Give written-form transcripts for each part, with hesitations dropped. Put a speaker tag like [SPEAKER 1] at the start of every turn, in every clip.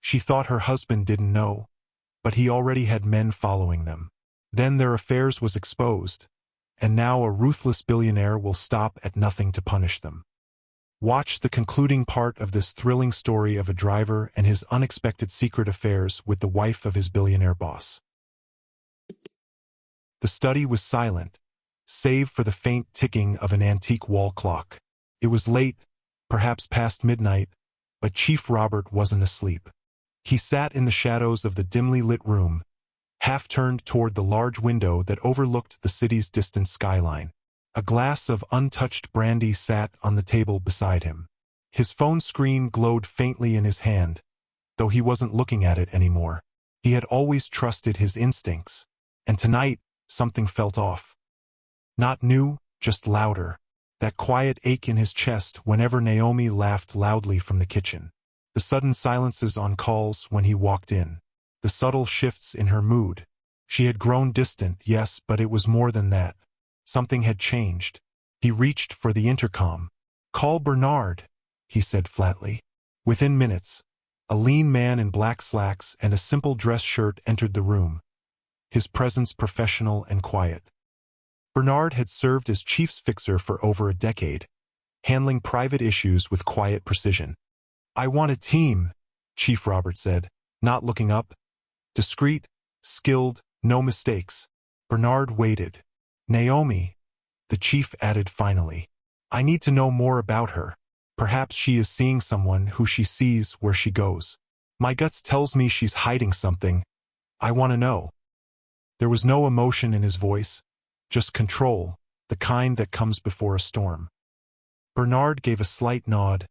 [SPEAKER 1] She thought her husband didn't know, but he already had men following them. Then their affairs was exposed, and now a ruthless billionaire will stop at nothing to punish them. Watch the concluding part of this thrilling story of a driver and his unexpected secret affairs with the wife of his billionaire boss. The study was silent, save for the faint ticking of an antique wall clock. It was late, perhaps past midnight, but Chief Robert wasn't asleep. He sat in the shadows of the dimly lit room, half turned toward the large window that overlooked the city's distant skyline. A glass of untouched brandy sat on the table beside him. His phone screen glowed faintly in his hand, though he wasn't looking at it anymore. He had always trusted his instincts, and tonight something felt off. Not new, just louder. That quiet ache in his chest whenever Naomi laughed loudly from the kitchen. The sudden silences on calls when he walked in. The subtle shifts in her mood. She had grown distant, yes, but it was more than that. Something had changed. He reached for the intercom. "Call Bernard," he said flatly. Within minutes, a lean man in black slacks and a simple dress shirt entered the room, his presence professional and quiet. Bernard had served as chief's fixer for over a decade, handling private issues with quiet precision. "I want a team," Chief Robert said, not looking up. Discreet, skilled, no mistakes. Bernard waited. "Naomi," the chief added finally. "I need to know more about her. Perhaps she is seeing someone who she sees where she goes. My guts tells me she's hiding something. I want to know." There was no emotion in his voice, just control, the kind that comes before a storm. Bernard gave a slight nod.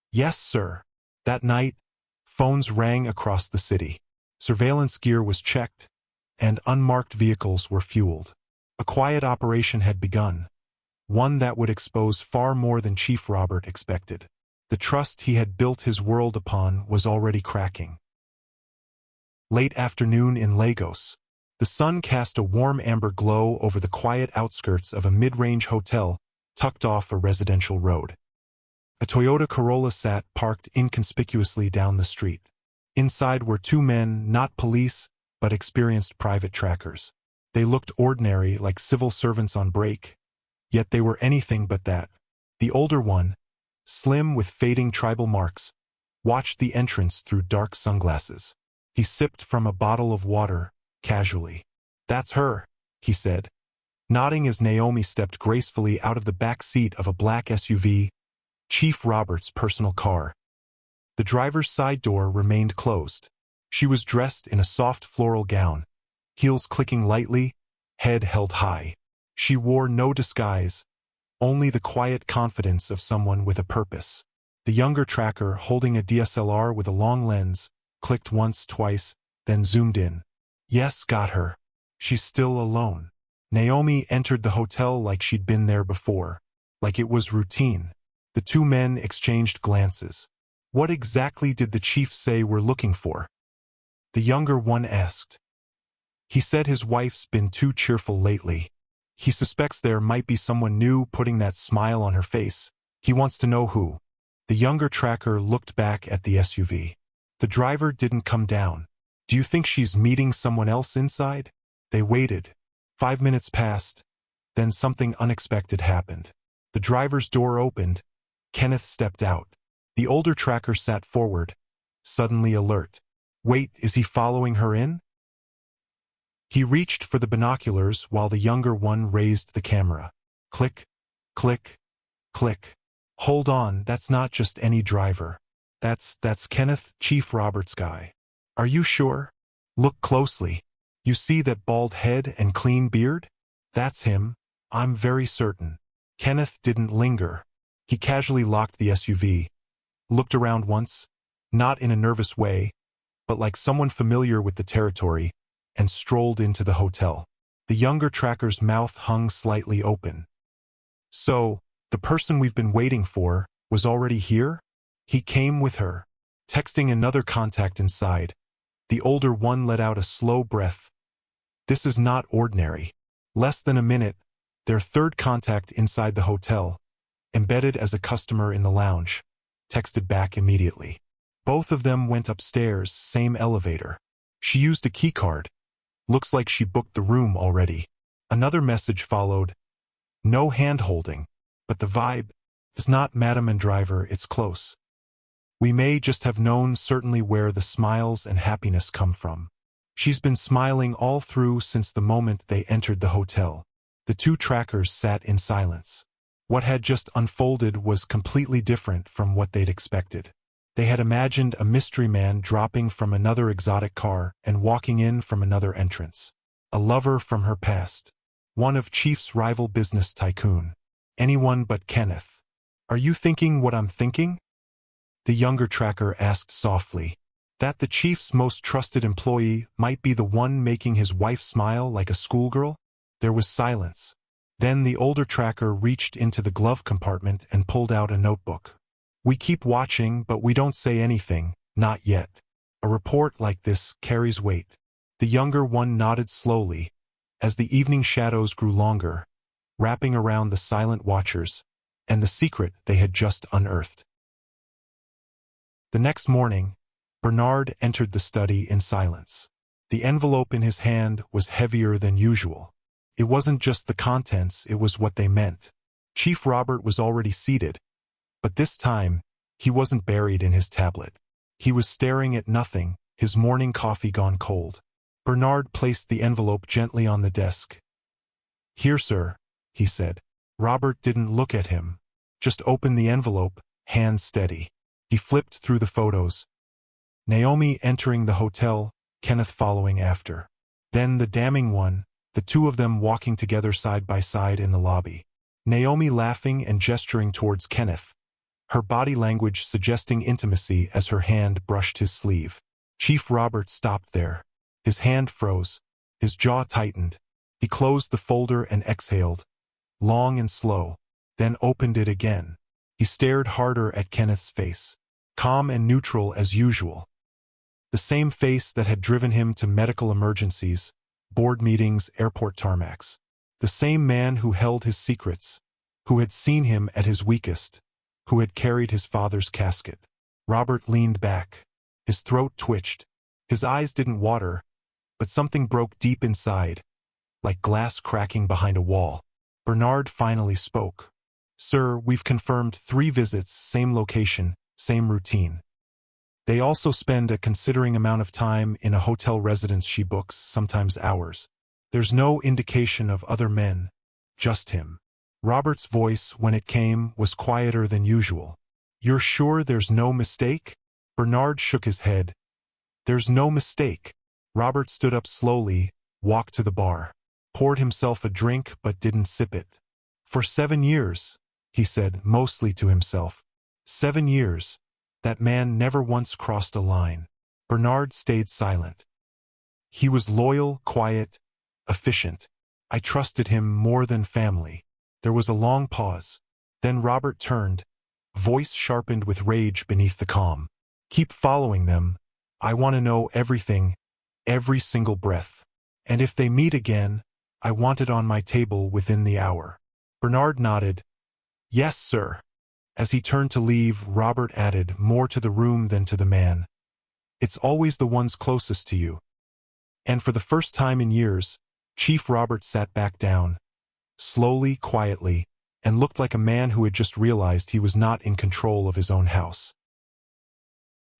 [SPEAKER 1] "Yes, sir." That night, phones rang across the city. Surveillance gear was checked, and unmarked vehicles were fueled. A quiet operation had begun, one that would expose far more than Chief Robert expected. The trust he had built his world upon was already cracking. Late afternoon in Lagos. The sun cast a warm amber glow over the quiet outskirts of a mid-range hotel tucked off a residential road. A Toyota Corolla sat parked inconspicuously down the street. Inside were two men, not police, but experienced private trackers. They looked ordinary, like civil servants on break, yet they were anything but that. The older one, slim with fading tribal marks, watched the entrance through dark sunglasses. He sipped from a bottle of water, casually. "That's her," he said, nodding as Naomi stepped gracefully out of the back seat of a black SUV, Chief Robert's personal car. The driver's side door remained closed. She was dressed in a soft floral gown, heels clicking lightly, head held high. She wore no disguise, only the quiet confidence of someone with a purpose. The younger tracker, holding a DSLR with a long lens, clicked once, twice, then zoomed in. "Yes, got her. She's still alone." Naomi entered the hotel like she'd been there before, like it was routine. The two men exchanged glances. "What exactly did the chief say we're looking for?" The younger one asked. "He said his wife's been too cheerful lately. He suspects there might be someone new putting that smile on her face. He wants to know who." The younger tracker looked back at the SUV. The driver didn't come down. "Do you think she's meeting someone else inside?" They waited. 5 minutes passed. Then something unexpected happened. The driver's door opened. Kenneth stepped out. The older tracker sat forward, suddenly alert. "Wait, is he following her in?" He reached for the binoculars while the younger one raised the camera. Click, click, click. "Hold on, that's not just any driver. That's Kenneth, Chief Robert's guy." "Are you sure?" "Look closely. You see that bald head and clean beard? That's him. I'm very certain." Kenneth didn't linger. He casually locked the SUV, looked around once, not in a nervous way, but like someone familiar with the territory, and strolled into the hotel. The younger tracker's mouth hung slightly open. "So, the person we've been waiting for was already here?" "He came with her." Texting another contact inside, the older one let out a slow breath. "This is not ordinary." Less than a minute, their third contact inside the hotel, embedded as a customer in the lounge, texted back immediately. Both of them went upstairs, same elevator. She used a keycard. Looks like she booked the room already. Another message followed. No hand-holding, but the vibe is not Madam and Driver, it's close. We may just have known certainly where the smiles and happiness come from. She's been smiling all through since the moment they entered the hotel. The two trackers sat in silence. What had just unfolded was completely different from what they'd expected. They had imagined a mystery man dropping from another exotic car and walking in from another entrance. A lover from her past. One of Chief's rival business tycoon. Anyone but Kenneth. Are you thinking what I'm thinking? The younger tracker asked softly. That the Chief's most trusted employee might be the one making his wife smile like a schoolgirl? There was silence. Then the older tracker reached into the glove compartment and pulled out a notebook. We keep watching, but we don't say anything, not yet. A report like this carries weight. The younger one nodded slowly, as the evening shadows grew longer, wrapping around the silent watchers, and the secret they had just unearthed. The next morning, Bernard entered the study in silence. The envelope in his hand was heavier than usual. It wasn't just the contents, it was what they meant. Chief Robert was already seated, but this time, he wasn't buried in his tablet. He was staring at nothing, his morning coffee gone cold. Bernard placed the envelope gently on the desk. Here, sir, he said. Robert didn't look at him. Just opened the envelope, hands steady. He flipped through the photos. Naomi entering the hotel, Kenneth following after. Then the damning one, the two of them walking together side by side in the lobby. Naomi laughing and gesturing towards Kenneth, her body language suggesting intimacy as her hand brushed his sleeve. Chief Robert stopped there. His hand froze. His jaw tightened. He closed the folder and exhaled, long and slow, then opened it again. He stared harder at Kenneth's face, calm and neutral as usual. The same face that had driven him to medical emergencies, board meetings, airport tarmacs. The same man who held his secrets, who had seen him at his weakest, who had carried his father's casket. Robert leaned back. His throat twitched. His eyes didn't water, but something broke deep inside, like glass cracking behind a wall. Bernard finally spoke. Sir, we've confirmed 3 visits, same location, same routine. They also spend a considering amount of time in a hotel residence she books, sometimes hours. There's no indication of other men, just him. Robert's voice, when it came, was quieter than usual. You're sure there's no mistake? Bernard shook his head. There's no mistake. Robert stood up slowly, walked to the bar, poured himself a drink but didn't sip it. For 7 years, he said, mostly to himself. 7 years. That man never once crossed a line. Bernard stayed silent. He was loyal, quiet, efficient. I trusted him more than family. There was a long pause. Then Robert turned, voice sharpened with rage beneath the calm. Keep following them. I want to know everything, every single breath. And if they meet again, I want it on my table within the hour. Bernard nodded. Yes, sir. As he turned to leave, Robert added, more to the room than to the man. It's always the ones closest to you. And for the first time in years, Chief Robert sat back down, slowly, quietly, and looked like a man who had just realized he was not in control of his own house.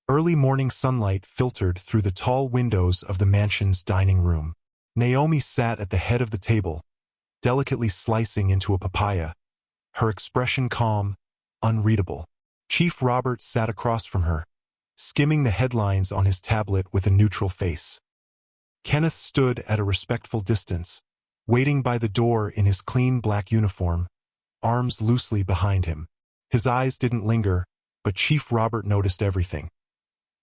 [SPEAKER 1] Early morning sunlight filtered through the tall windows of the mansion's dining room. Naomi sat at the head of the table, delicately slicing into a papaya, her expression calm, unreadable. Chief Robert sat across from her, skimming the headlines on his tablet with a neutral face. Kenneth stood at a respectful distance, waiting by the door in his clean black uniform, arms loosely behind him. His eyes didn't linger, but Chief Robert noticed everything.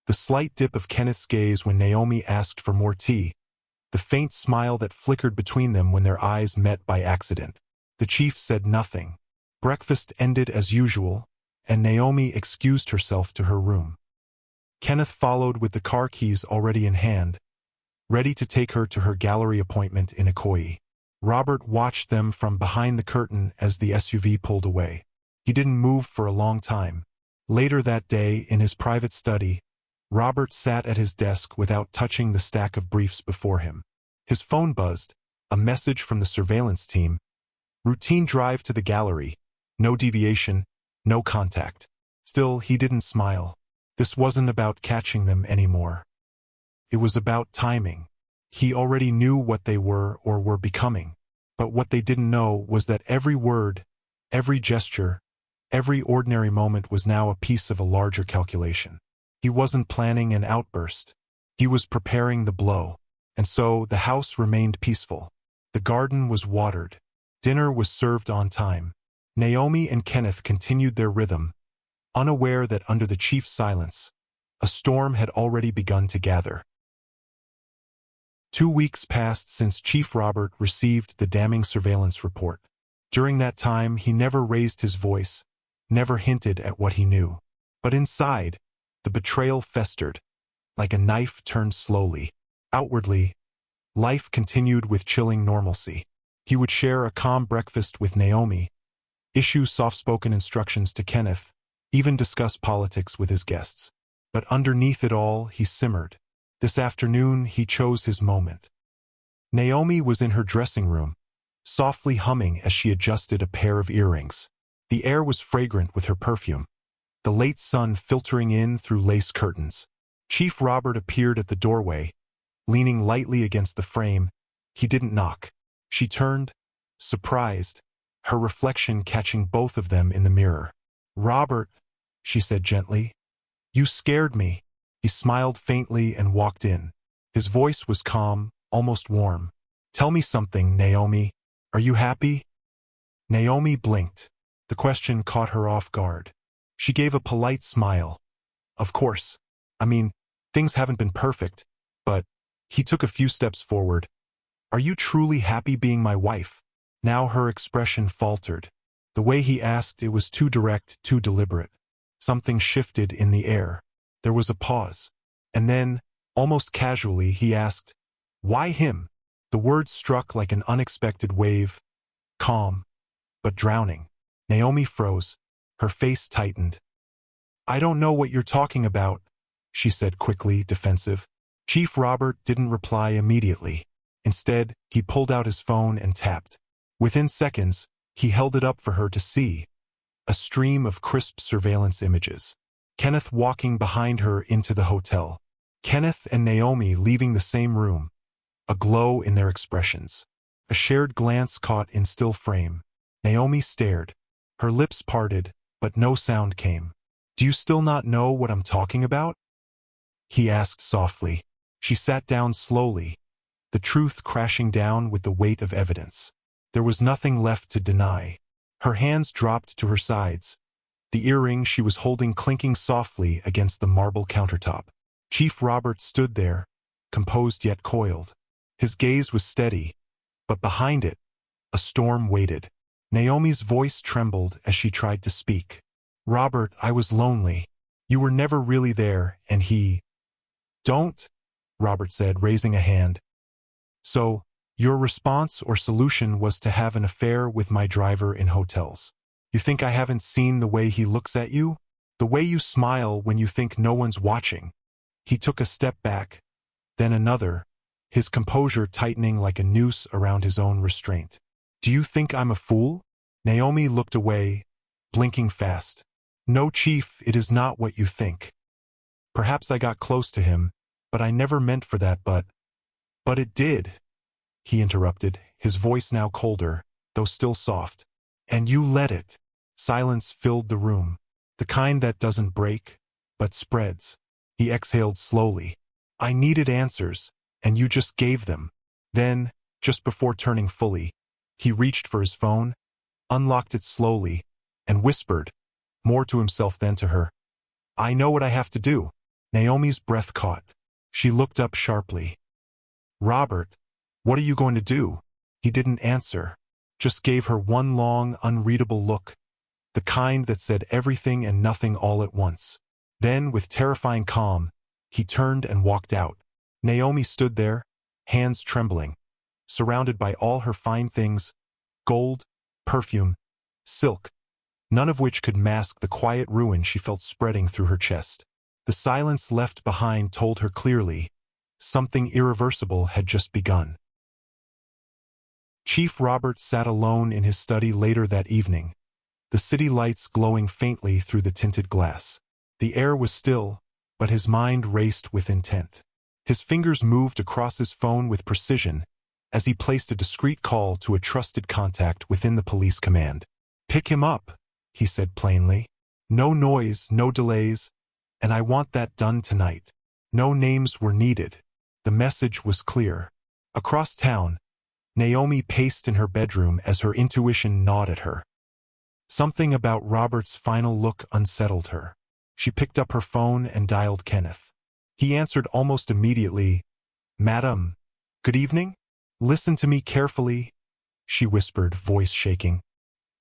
[SPEAKER 1] The slight dip of Kenneth's gaze when Naomi asked for more tea, the faint smile that flickered between them when their eyes met by accident. The chief said nothing. Breakfast ended as usual, and Naomi excused herself to her room. Kenneth followed with the car keys already in hand, ready to take her to her gallery appointment in Ikoyi. Robert watched them from behind the curtain as the SUV pulled away. He didn't move for a long time. Later that day, in his private study, Robert sat at his desk without touching the stack of briefs before him. His phone buzzed, a message from the surveillance team. Routine drive to the gallery. No deviation, no contact. Still, he didn't smile. This wasn't about catching them anymore. It was about timing. He already knew what they were or were becoming. But what they didn't know was that every word, every gesture, every ordinary moment was now a piece of a larger calculation. He wasn't planning an outburst. He was preparing the blow. And so the house remained peaceful. The garden was watered. Dinner was served on time. Naomi and Kenneth continued their rhythm, unaware that under the chief's silence, a storm had already begun to gather. 2 weeks passed since Chief Robert received the damning surveillance report. During that time, he never raised his voice, never hinted at what he knew. But inside, the betrayal festered, like a knife turned slowly. Outwardly, life continued with chilling normalcy. He would share a calm breakfast with Naomi, issue soft-spoken instructions to Kenneth, even discuss politics with his guests. But underneath it all, he simmered. This afternoon, he chose his moment. Naomi was in her dressing room, softly humming as she adjusted a pair of earrings. The air was fragrant with her perfume, the late sun filtering in through lace curtains. Chief Robert appeared at the doorway, leaning lightly against the frame. He didn't knock. She turned, surprised, her reflection catching both of them in the mirror. "Robert," she said gently, "you scared me." He smiled faintly and walked in. His voice was calm, almost warm. "Tell me something, Naomi. Are you happy?" Naomi blinked. The question caught her off guard. She gave a polite smile. "Of course. I mean, things haven't been perfect, but..." He took a few steps forward. "Are you truly happy being my wife?" Now her expression faltered. The way he asked, it was too direct, too deliberate. Something shifted in the air. There was a pause. And then, almost casually, he asked, "Why him?" The words struck like an unexpected wave, calm, but drowning. Naomi froze. Her face tightened. "I don't know what you're talking about," she said quickly, defensive. Chief Robert didn't reply immediately. Instead, he pulled out his phone and tapped. Within seconds, he held it up for her to see. A stream of crisp surveillance images. Kenneth walking behind her into the hotel. Kenneth and Naomi leaving the same room. A glow in their expressions. A shared glance caught in still frame. Naomi stared. Her lips parted, but no sound came. "Do you still not know what I'm talking about?" he asked softly. She sat down slowly, the truth crashing down with the weight of evidence. There was nothing left to deny. Her hands dropped to her sides, the earring she was holding clinking softly against the marble countertop. Chief Robert stood there, composed yet coiled. His gaze was steady, but behind it, a storm waited. Naomi's voice trembled as she tried to speak. "Robert, I was lonely. You were never really there, and he..." "Don't," Robert said, raising a hand. "So, your response or solution was to have an affair with my driver in hotels. You think I haven't seen the way he looks at you? The way you smile when you think no one's watching?" He took a step back, then another, his composure tightening like a noose around his own restraint. "Do you think I'm a fool?" Naomi looked away, blinking fast. "No, Chief, it is not what you think. Perhaps I got close to him, but I never meant for that, but it did," he interrupted, his voice now colder, though still soft. "And you let it." Silence filled the room, the kind that doesn't break, but spreads. He exhaled slowly. "I needed answers, and you just gave them." Then, just before turning fully, he reached for his phone, unlocked it slowly, and whispered, more to himself than to her, "I know what I have to do." Naomi's breath caught. She looked up sharply. "Robert, what are you going to do?" He didn't answer, just gave her one long, unreadable look, the kind that said everything and nothing all at once. Then, with terrifying calm, he turned and walked out. Naomi stood there, hands trembling, surrounded by all her fine things, gold, perfume, silk, none of which could mask the quiet ruin she felt spreading through her chest. The silence left behind told her clearly, something irreversible had just begun. Chief Robert sat alone in his study later that evening, the city lights glowing faintly through the tinted glass. The air was still, but his mind raced with intent. His fingers moved across his phone with precision as he placed a discreet call to a trusted contact within the police command. "Pick him up," he said plainly. "No noise, no delays, and I want that done tonight." No names were needed. The message was clear. Across town, Naomi paced in her bedroom as her intuition gnawed at her. Something about Robert's final look unsettled her. She picked up her phone and dialed Kenneth. He answered almost immediately. "Madam, good evening? Listen to me carefully," she whispered, voice shaking.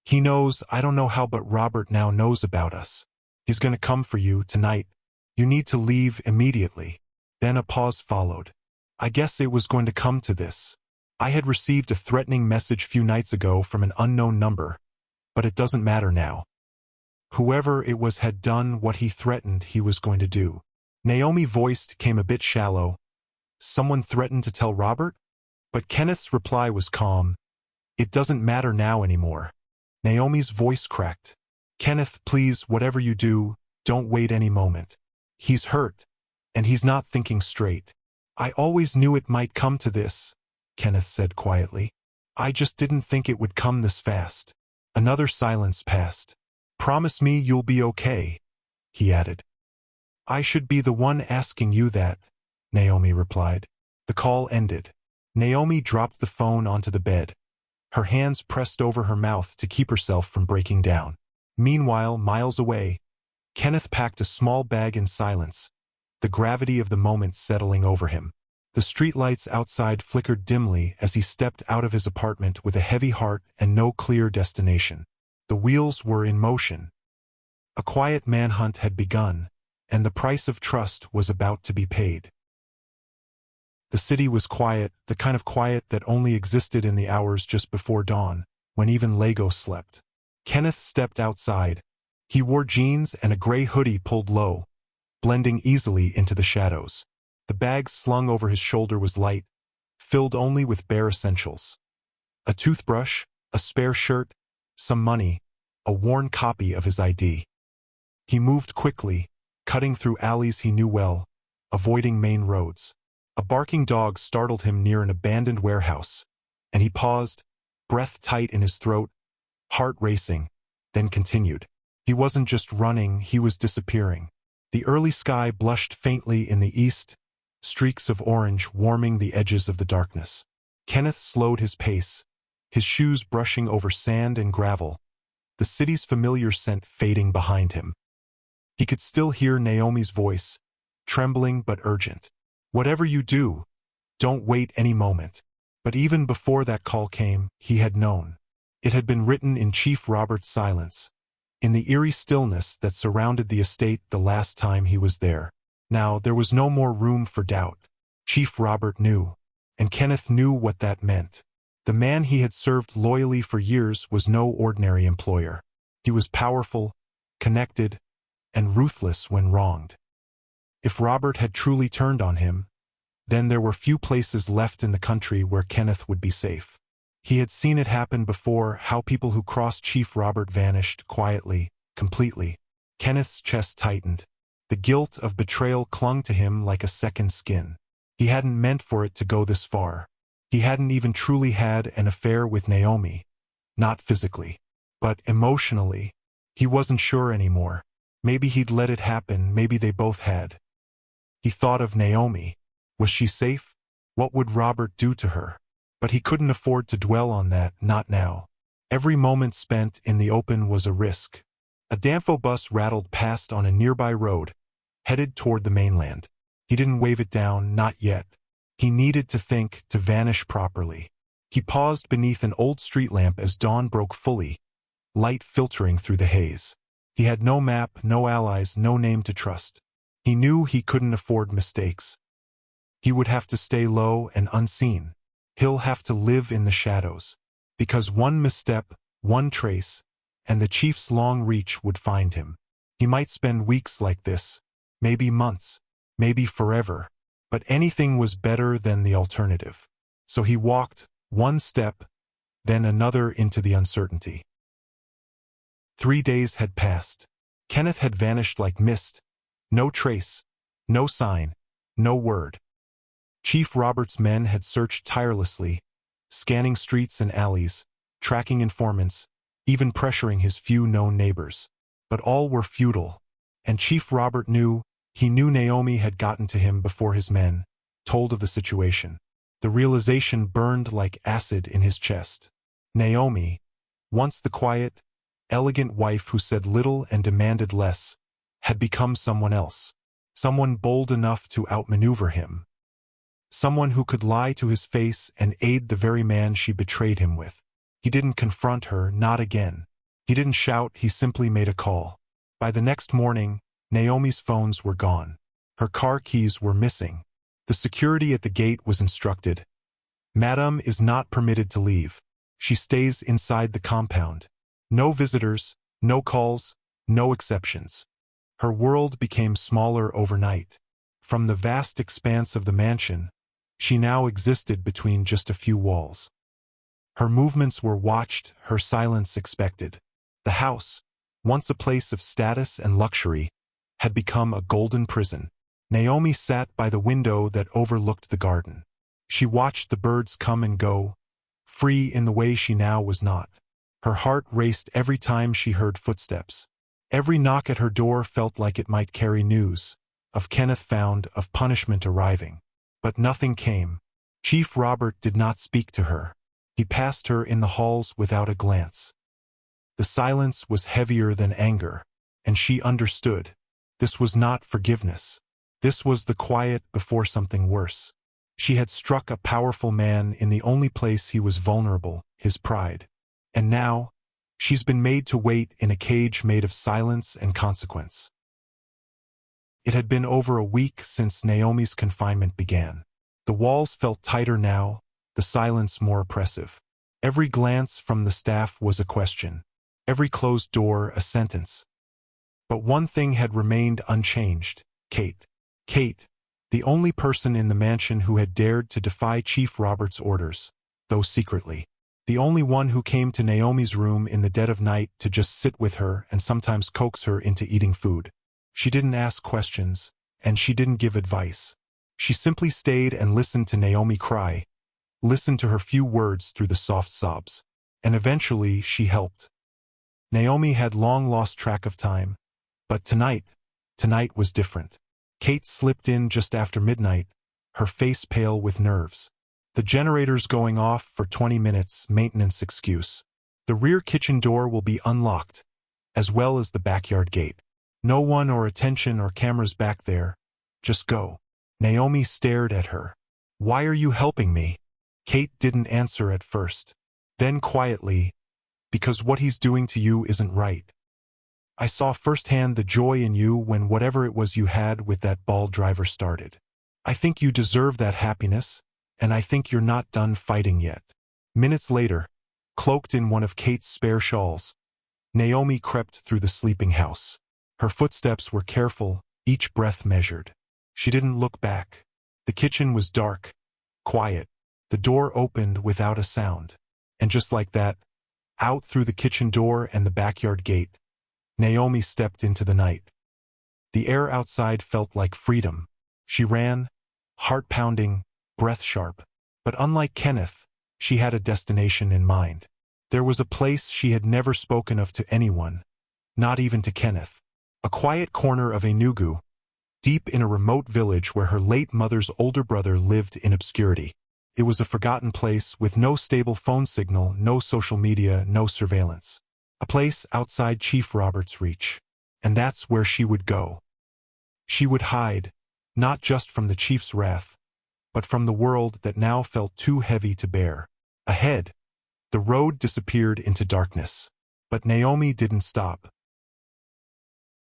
[SPEAKER 1] "He knows, I don't know how, but Robert now knows about us. He's going to come for you tonight. You need to leave immediately." Then a pause followed. "I guess it was going to come to this. I had received a threatening message few nights ago from an unknown number, but it doesn't matter now. Whoever it was had done what he threatened he was going to do." Naomi's voice came a bit shallow. "Someone threatened to tell Robert?" But Kenneth's reply was calm. "It doesn't matter now anymore." Naomi's voice cracked. "Kenneth, please, whatever you do, don't wait any moment. He's hurt, and he's not thinking straight." "I always knew it might come to this," Kenneth said quietly. "I just didn't think it would come this fast." Another silence passed. "Promise me you'll be okay," he added. "I should be the one asking you that," Naomi replied. The call ended. Naomi dropped the phone onto the bed, her hands pressed over her mouth to keep herself from breaking down. Meanwhile, miles away, Kenneth packed a small bag in silence, the gravity of the moment settling over him. The streetlights outside flickered dimly as he stepped out of his apartment with a heavy heart and no clear destination. The wheels were in motion. A quiet manhunt had begun, and the price of trust was about to be paid. The city was quiet, the kind of quiet that only existed in the hours just before dawn, when even Lego slept. Kenneth stepped outside. He wore jeans and a gray hoodie pulled low, blending easily into the shadows. The bag slung over his shoulder was light, filled only with bare essentials. A toothbrush, a spare shirt, some money, a worn copy of his ID. He moved quickly, cutting through alleys he knew well, avoiding main roads. A barking dog startled him near an abandoned warehouse, and he paused, breath tight in his throat, heart racing, then continued. He wasn't just running, he was disappearing. The early sky blushed faintly in the east, streaks of orange warming the edges of the darkness. Kenneth slowed his pace, his shoes brushing over sand and gravel, the city's familiar scent fading behind him. He could still hear Naomi's voice, trembling but urgent. "Whatever you do, don't wait any moment." But even before that call came, he had known. It had been written in Chief Robert's silence, in the eerie stillness that surrounded the estate the last time he was there. Now there was no more room for doubt. Chief Robert knew, and Kenneth knew what that meant. The man he had served loyally for years was no ordinary employer. He was powerful, connected, and ruthless when wronged. If Robert had truly turned on him, then there were few places left in the country where Kenneth would be safe. He had seen it happen before, how people who crossed Chief Robert vanished quietly, completely. Kenneth's chest tightened. The guilt of betrayal clung to him like a second skin. He hadn't meant for it to go this far. He hadn't even truly had an affair with Naomi. Not physically, but emotionally. He wasn't sure anymore. Maybe he'd let it happen, maybe they both had. He thought of Naomi. Was she safe? What would Robert do to her? But he couldn't afford to dwell on that, not now. Every moment spent in the open was a risk. A Danfo bus rattled past on a nearby road, headed toward the mainland. He didn't wave it down, not yet. He needed to think, to vanish properly. He paused beneath an old street lamp as dawn broke fully, light filtering through the haze. He had no map, no allies, no name to trust. He knew he couldn't afford mistakes. He would have to stay low and unseen. He'll have to live in the shadows. Because one misstep, one trace, and the chief's long reach would find him. He might spend weeks like this, maybe months, maybe forever, but anything was better than the alternative. So he walked, one step, then another into the uncertainty. 3 days had passed. Kenneth had vanished like mist. No trace, no sign, no word. Chief Robert's men had searched tirelessly, scanning streets and alleys, tracking informants, even pressuring his few known neighbors. But all were futile, and Chief Robert knew Naomi had gotten to him before his men told of the situation. The realization burned like acid in his chest. Naomi, once the quiet, elegant wife who said little and demanded less, had become someone else. Someone bold enough to outmaneuver him. Someone who could lie to his face and aid the very man she betrayed him with. He didn't confront her, not again. He didn't shout, he simply made a call. By the next morning, Naomi's phones were gone. Her car keys were missing. The security at the gate was instructed. Madame is not permitted to leave. She stays inside the compound. No visitors, no calls, no exceptions. Her world became smaller overnight. From the vast expanse of the mansion, she now existed between just a few walls. Her movements were watched, her silence expected. The house, once a place of status and luxury, had become a golden prison. Naomi sat by the window that overlooked the garden. She watched the birds come and go, free in the way she now was not. Her heart raced every time she heard footsteps. Every knock at her door felt like it might carry news, of Kenneth found, of punishment arriving. But nothing came. Chief Robert did not speak to her. He passed her in the halls without a glance. The silence was heavier than anger, and she understood. This was not forgiveness. This was the quiet before something worse. She had struck a powerful man in the only place he was vulnerable, his pride. And now, she's been made to wait in a cage made of silence and consequence. It had been over a week since Naomi's confinement began. The walls felt tighter now, the silence more oppressive. Every glance from the staff was a question. Every closed door a sentence. But one thing had remained unchanged: Kate. Kate, the only person in the mansion who had dared to defy Chief Robert's orders, though secretly. The only one who came to Naomi's room in the dead of night to just sit with her and sometimes coax her into eating food. She didn't ask questions, and she didn't give advice. She simply stayed and listened to Naomi cry, listened to her few words through the soft sobs. And eventually she helped. Naomi had long lost track of time, but tonight was different. Kate slipped in just after midnight, her face pale with nerves. The generator's going off for 20 minutes, maintenance excuse. The rear kitchen door will be unlocked, as well as the backyard gate. No one or attention or cameras back there. Just go. Naomi stared at her. Why are you helping me? Kate didn't answer at first. Then quietly, because what he's doing to you isn't right. I saw firsthand the joy in you when whatever it was you had with that bald driver started. I think you deserve that happiness, and I think you're not done fighting yet. Minutes later, cloaked in one of Kate's spare shawls, Naomi crept through the sleeping house. Her footsteps were careful, each breath measured. She didn't look back. The kitchen was dark, quiet. The door opened without a sound. And just like that, out through the kitchen door and the backyard gate, Naomi stepped into the night. The air outside felt like freedom. She ran, heart pounding, breath sharp. But unlike Kenneth, she had a destination in mind. There was a place she had never spoken of to anyone, not even to Kenneth. A quiet corner of Enugu, deep in a remote village where her late mother's older brother lived in obscurity. It was a forgotten place with no stable phone signal, no social media, no surveillance. A place outside Chief Robert's reach. And that's where she would go. She would hide, not just from the chief's wrath, but from the world that now felt too heavy to bear. Ahead, the road disappeared into darkness. But Naomi didn't stop.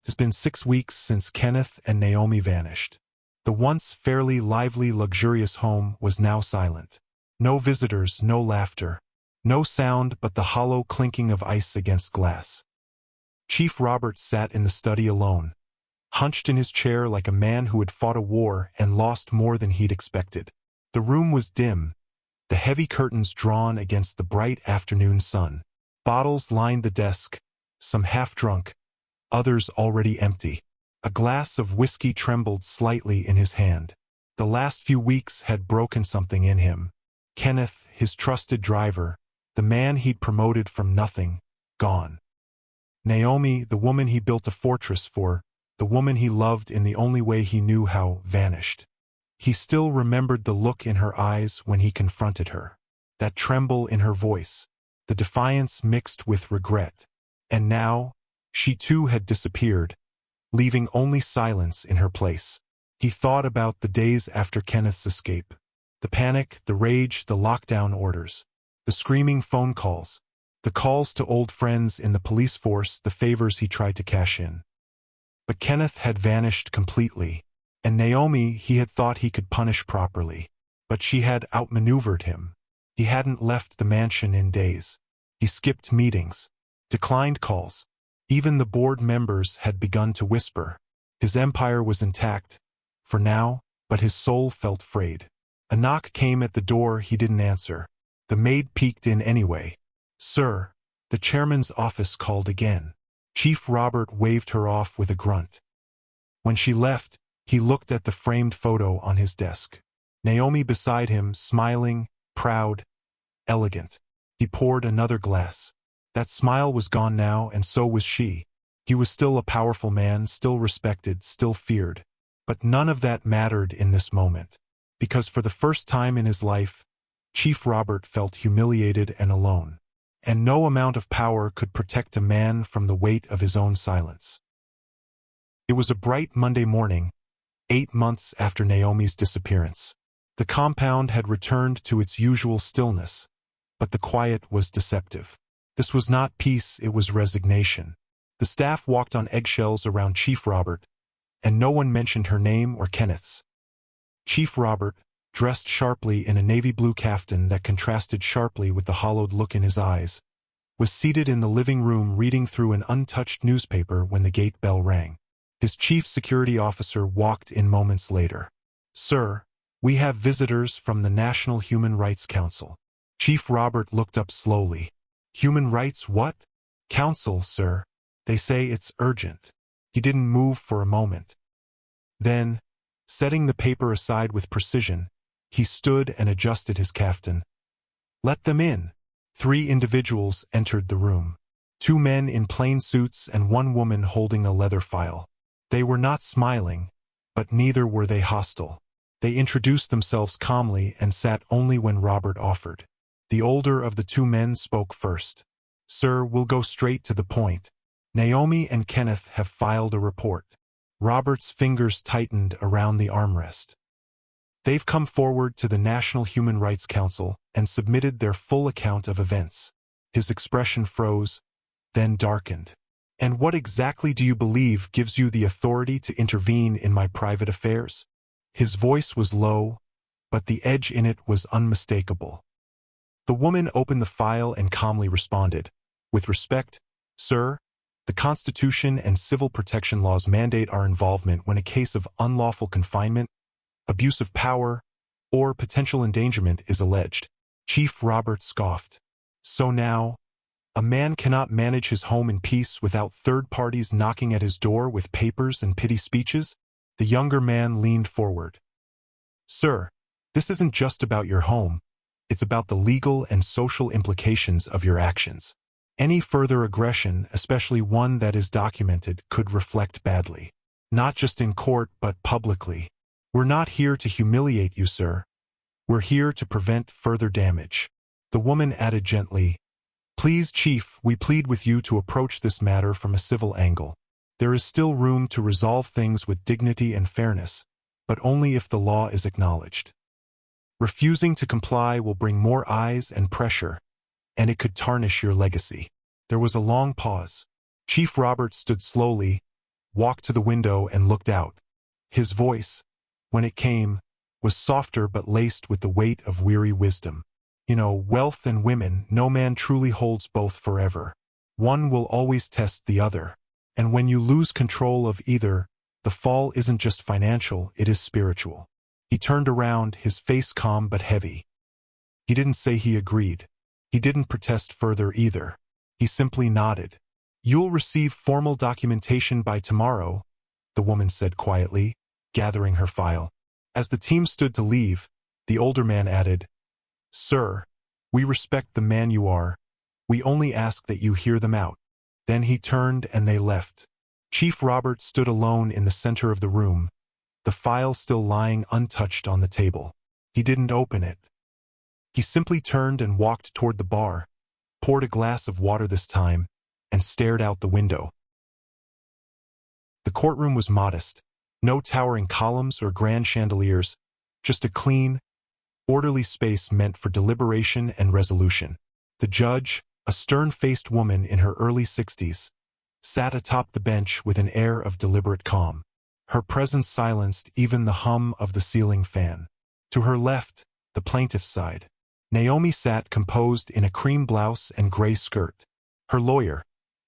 [SPEAKER 1] It's been 6 weeks since Kenneth and Naomi vanished. The once fairly lively, luxurious home was now silent. No visitors, no laughter. No sound but the hollow clinking of ice against glass. Chief Robert sat in the study alone, hunched in his chair like a man who had fought a war and lost more than he'd expected. The room was dim, the heavy curtains drawn against the bright afternoon sun. Bottles lined the desk, some half-drunk, others already empty. A glass of whiskey trembled slightly in his hand. The last few weeks had broken something in him. Kenneth, his trusted driver, the man he'd promoted from nothing, gone. Naomi, the woman he built a fortress for, the woman he loved in the only way he knew how, vanished. He still remembered the look in her eyes when he confronted her, that tremble in her voice, the defiance mixed with regret. And now, she too had disappeared, leaving only silence in her place. He thought about the days after Kenneth's escape. The panic, the rage, the lockdown orders. The screaming phone calls. The calls to old friends in the police force, the favors he tried to cash in. But Kenneth had vanished completely. And Naomi he had thought he could punish properly. But she had outmaneuvered him. He hadn't left the mansion in days. He skipped meetings. Declined calls. Even the board members had begun to whisper. His empire was intact, for now, but his soul felt frayed. A knock came at the door. He didn't answer. The maid peeked in anyway. "Sir," the chairman's office called again. Chief Robert waved her off with a grunt. When she left, he looked at the framed photo on his desk. Naomi beside him, smiling, proud, elegant. He poured another glass. That smile was gone now, and so was she. He was still a powerful man, still respected, still feared. But none of that mattered in this moment. Because for the first time in his life, Chief Robert felt humiliated and alone. And no amount of power could protect a man from the weight of his own silence. It was a bright Monday morning, 8 months after Naomi's disappearance. The compound had returned to its usual stillness, but the quiet was deceptive. This was not peace, it was resignation. The staff walked on eggshells around Chief Robert, and no one mentioned her name or Kenneth's. Chief Robert, dressed sharply in a navy blue kaftan that contrasted sharply with the hollowed look in his eyes, was seated in the living room reading through an untouched newspaper when the gate bell rang. His chief security officer walked in moments later. "Sir, we have visitors from the National Human Rights Council." Chief Robert looked up slowly. "Human Rights what?" "Council, sir. They say it's urgent." He didn't move for a moment. Then, setting the paper aside with precision, he stood and adjusted his kaftan. "Let them in." 3 individuals entered the room. 2 men in plain suits and 1 woman holding a leather file. They were not smiling, but neither were they hostile. They introduced themselves calmly and sat only when Robert offered. The older of the 2 men spoke first. "Sir, we'll go straight to the point. Naomi and Kenneth have filed a report." Robert's fingers tightened around the armrest. "They've come forward to the National Human Rights Council and submitted their full account of events." His expression froze, then darkened. "And what exactly do you believe gives you the authority to intervene in my private affairs?" His voice was low, but the edge in it was unmistakable. The woman opened the file and calmly responded, "With respect, sir, the Constitution and civil protection laws mandate our involvement when a case of unlawful confinement, abuse of power, or potential endangerment is alleged." Chief Robert scoffed. "So now, a man cannot manage his home in peace without third parties knocking at his door with papers and pity speeches?" The younger man leaned forward. "Sir, this isn't just about your home. It's about the legal and social implications of your actions. Any further aggression, especially one that is documented, could reflect badly. Not just in court, but publicly. We're not here to humiliate you, sir. We're here to prevent further damage." The woman added gently, "Please, Chief, we plead with you to approach this matter from a civil angle. There is still room to resolve things with dignity and fairness, but only if the law is acknowledged. Refusing to comply will bring more eyes and pressure, and it could tarnish your legacy." There was a long pause. Chief Robert stood slowly, walked to the window and looked out. His voice, when it came, was softer but laced with the weight of weary wisdom. "You know, wealth and women, no man truly holds both forever. One will always test the other. And when you lose control of either, The fall isn't just financial, it is spiritual. He turned around, his face calm but heavy. He didn't say he agreed. He didn't protest further either. He simply nodded. "You'll receive formal documentation by tomorrow," the woman said quietly, gathering her file. As the team stood to leave, the older man added, "Sir, we respect the man you are. We only ask that you hear them out." Then he turned and they left. Chief Robert stood alone in the center of the room, the file still lying untouched on the table. He didn't open it. He simply turned and walked toward the bar, poured a glass of water this time, and stared out the window. The courtroom was modest, no towering columns or grand chandeliers, just a clean, orderly space meant for deliberation and resolution. The judge, a stern-faced woman in her early 60s, sat atop the bench with an air of deliberate calm. Her presence silenced even the hum of the ceiling fan. To her left, the plaintiff's side, Naomi sat composed in a cream blouse and gray skirt. Her lawyer,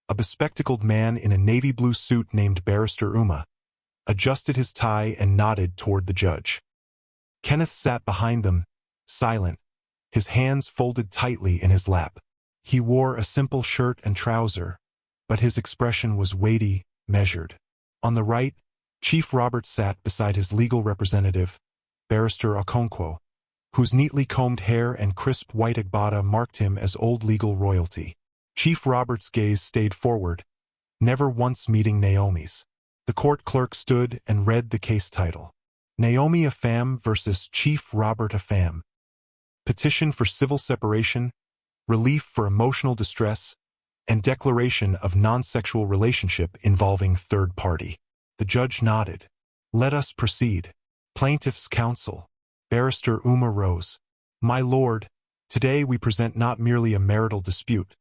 [SPEAKER 1] a bespectacled man in a navy blue suit named Barrister Uma, adjusted his tie and nodded toward the judge. Kenneth sat behind them, silent, his hands folded tightly in his lap. He wore a simple shirt and trouser, but his expression was weighty, measured. On the right, Chief Robert sat beside his legal representative, Barrister Okonkwo, whose neatly combed hair and crisp white agbada marked him as old legal royalty. Chief Robert's gaze stayed forward, never once meeting Naomi's. The court clerk stood and read the case title. Naomi Afam versus Chief Robert Afam. Petition for civil separation, relief for emotional distress, and declaration of non-sexual relationship involving third party. The judge nodded. "Let us proceed." Plaintiff's counsel. Barrister Uma rose. "My lord, today we present not merely a marital dispute,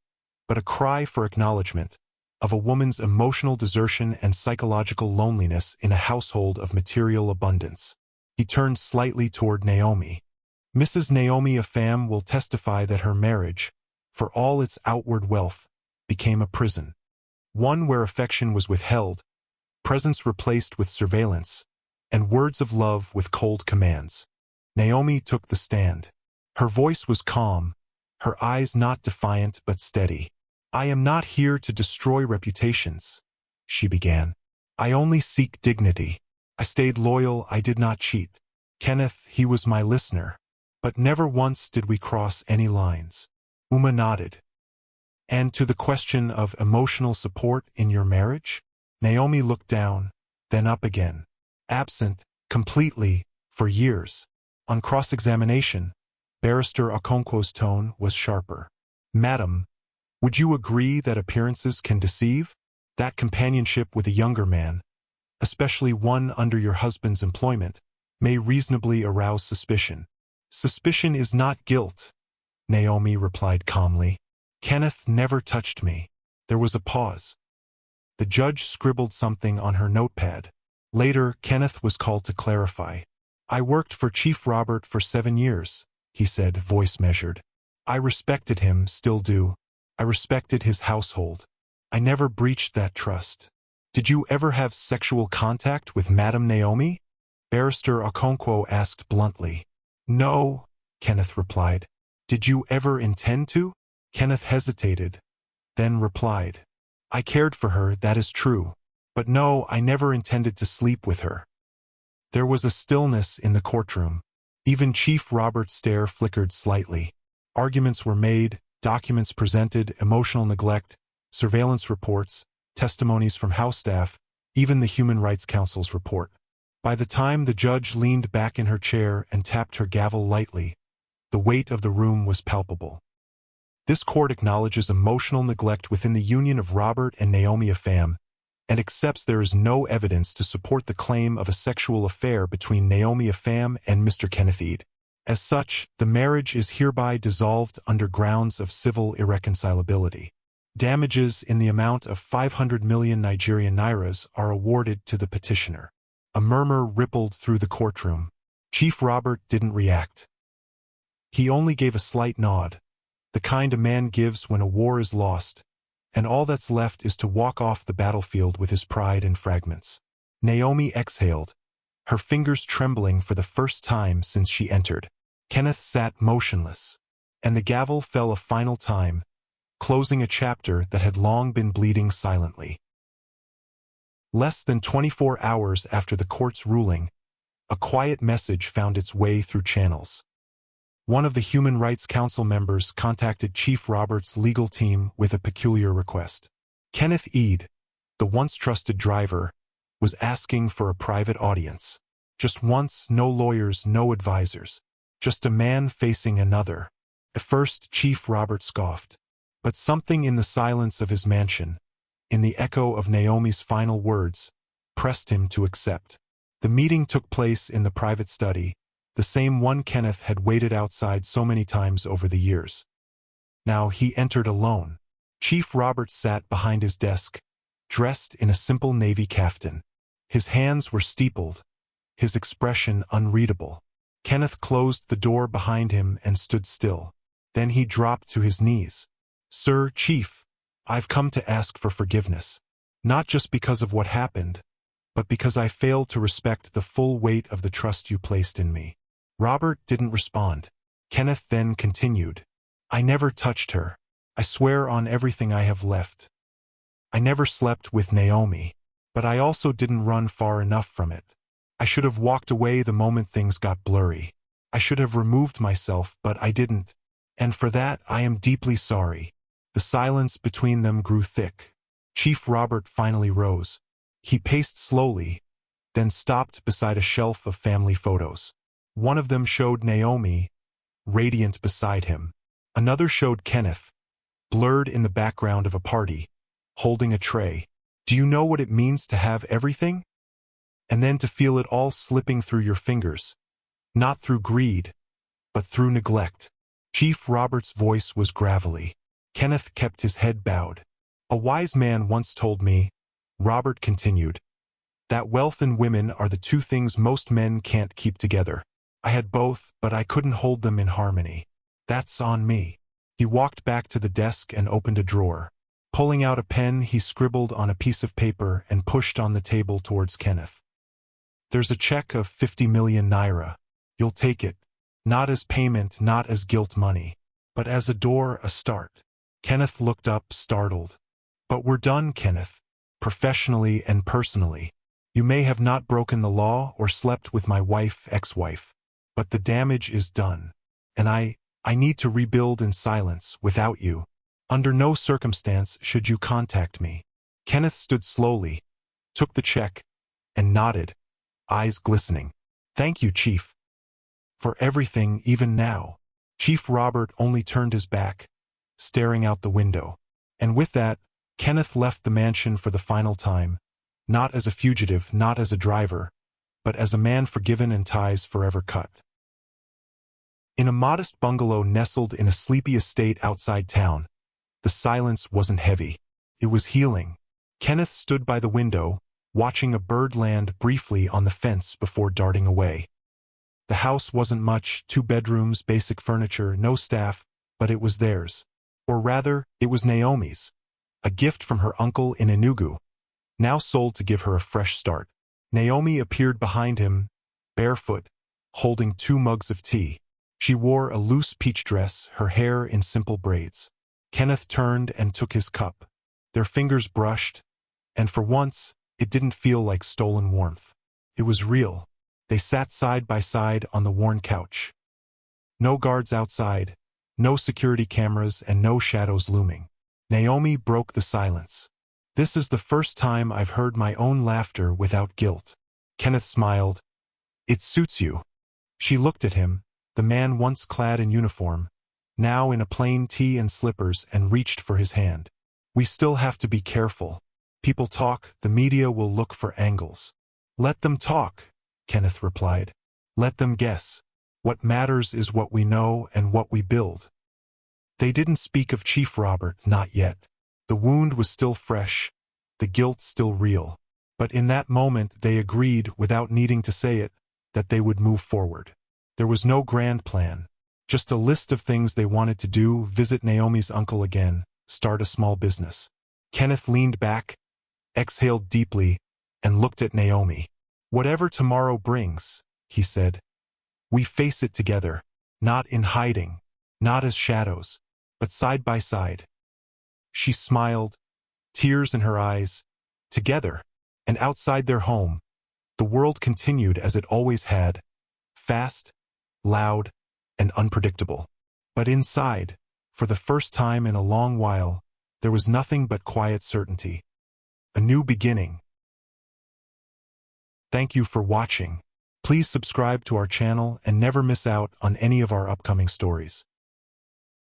[SPEAKER 1] but a cry for acknowledgement of a woman's emotional desertion and psychological loneliness in a household of material abundance." He turned slightly toward Naomi. "Mrs. Naomi Afam will testify that her marriage, for all its outward wealth, became a prison. One where affection was withheld, presence replaced with surveillance, and words of love with cold commands." Naomi took the stand. Her voice was calm, her eyes not defiant but steady. "I am not here to destroy reputations," she began. "I only seek dignity. I stayed loyal, I did not cheat. Kenneth, he was my listener. But never once did we cross any lines." Uma nodded. "And to the question of emotional support in your marriage?" Naomi looked down, then up again. "Absent, completely, for years." On cross-examination, Barrister Okonkwo's tone was sharper. "Madam, would you agree that appearances can deceive? That companionship with a younger man, especially one under your husband's employment, may reasonably arouse suspicion." "Suspicion is not guilt," Naomi replied calmly. "Kenneth never touched me." There was a pause. The judge scribbled something on her notepad. Later, Kenneth was called to clarify. "I worked for Chief Robert for 7 years, he said, voice measured. "I respected him, still do. I respected his household. I never breached that trust." "Did you ever have sexual contact with Madam Naomi?" Barrister Okonkwo asked bluntly. "No," Kenneth replied. "Did you ever intend to?" Kenneth hesitated, then replied. "I cared for her, that is true. But no, I never intended to sleep with her." There was a stillness in the courtroom. Even Chief Robert's stare flickered slightly. Arguments were made, documents presented, emotional neglect, surveillance reports, testimonies from House staff, even the Human Rights Council's report. By the time the judge leaned back in her chair and tapped her gavel lightly, the weight of the room was palpable. This court acknowledges emotional neglect within the union of Robert and Naomi Afam, and accepts there is no evidence to support the claim of a sexual affair between Naomi Afam and Mr. Kenneth. As such, the marriage is hereby dissolved under grounds of civil irreconcilability. Damages in the amount of 500 million Nigerian nairas are awarded to the petitioner. A murmur rippled through the courtroom. Chief Robert didn't react. He only gave a slight nod, the kind a man gives when a war is lost, and all that's left is to walk off the battlefield with his pride in fragments. Naomi exhaled, her fingers trembling for the first time since she entered. Kenneth sat motionless, and the gavel fell a final time, closing a chapter that had long been bleeding silently. Less than 24 hours after the court's ruling, a quiet message found its way through channels. One of the Human Rights Council members contacted Chief Roberts' legal team with a peculiar request. Kenneth Eade, the once trusted driver, was asking for a private audience. Just once, no lawyers, no advisors. Just a man facing another. At first, Chief Roberts scoffed. But something in the silence of his mansion, in the echo of Naomi's final words, pressed him to accept. The meeting took place in the private study, the same one Kenneth had waited outside so many times over the years. Now he entered alone. Chief Roberts sat behind his desk, dressed in a simple navy caftan. His hands were steepled, his expression unreadable. Kenneth closed the door behind him and stood still. Then he dropped to his knees. "Sir Chief, I've come to ask for forgiveness. Not just because of what happened, but because I failed to respect the full weight of the trust you placed in me." Robert didn't respond. Kenneth then continued. "I never touched her. I swear on everything I have left. I never slept with Naomi, but I also didn't run far enough from it. I should have walked away the moment things got blurry. I should have removed myself, but I didn't. And for that, I am deeply sorry." The silence between them grew thick. Chief Robert finally rose. He paced slowly, then stopped beside a shelf of family photos. One of them showed Naomi, radiant beside him. Another showed Kenneth, blurred in the background of a party, holding a tray. "Do you know what it means to have everything? And then to feel it all slipping through your fingers, not through greed, but through neglect." Chief Robert's voice was gravelly. Kenneth kept his head bowed. "A wise man once told me," Robert continued, "that wealth and women are the two things most men can't keep together. I had both, but I couldn't hold them in harmony. That's on me." He walked back to the desk and opened a drawer. Pulling out a pen, he scribbled on a piece of paper and pushed on the table towards Kenneth. "There's a check of 50 million naira. You'll take it. Not as payment, not as guilt money, but as a door, a start." Kenneth looked up, startled. "But we're done, Kenneth. Professionally and personally. You may have not broken the law or slept with my wife, ex-wife. But the damage is done. And I need to rebuild in silence, without you. Under no circumstance should you contact me." Kenneth stood slowly, took the check, and nodded, eyes glistening. "Thank you, Chief. For everything, even now." Chief Robert only turned his back, staring out the window. And with that, Kenneth left the mansion for the final time, not as a fugitive, not as a driver, but as a man forgiven and ties forever cut. In a modest bungalow nestled in a sleepy estate outside town, the silence wasn't heavy. It was healing. Kenneth stood by the window, watching a bird land briefly on the fence before darting away. The house wasn't much, 2 bedrooms, basic furniture, no staff, but it was theirs. Or rather, it was Naomi's. A gift from her uncle in Enugu, now sold to give her a fresh start. Naomi appeared behind him, barefoot, holding 2 mugs of tea. She wore a loose peach dress, her hair in simple braids. Kenneth turned and took his cup. Their fingers brushed, and for once, it didn't feel like stolen warmth. It was real. They sat side by side on the worn couch. No guards outside, no security cameras, and no shadows looming. Naomi broke the silence. "This is the first time I've heard my own laughter without guilt." Kenneth smiled. "It suits you." She looked at him, the man once clad in uniform, now in a plain tee and slippers, and reached for his hand. "We still have to be careful. People talk, the media will look for angles." "Let them talk," Kenneth replied. "Let them guess. What matters is what we know and what we build." They didn't speak of Chief Robert, not yet. The wound was still fresh, the guilt still real. But in that moment they agreed, without needing to say it, that they would move forward. There was no grand plan, just a list of things they wanted to do: visit Naomi's uncle again, start a small business. Kenneth leaned back, exhaled deeply, and looked at Naomi. "Whatever tomorrow brings," he said, "we face it together, not in hiding, not as shadows, but side by side." She smiled, tears in her eyes. Together, and outside their home, the world continued as it always had, fast, loud, and unpredictable. But inside, for the first time in a long while, there was nothing but quiet certainty. A new beginning. Thank you for watching. Please subscribe to our channel and never miss out on any of our upcoming stories.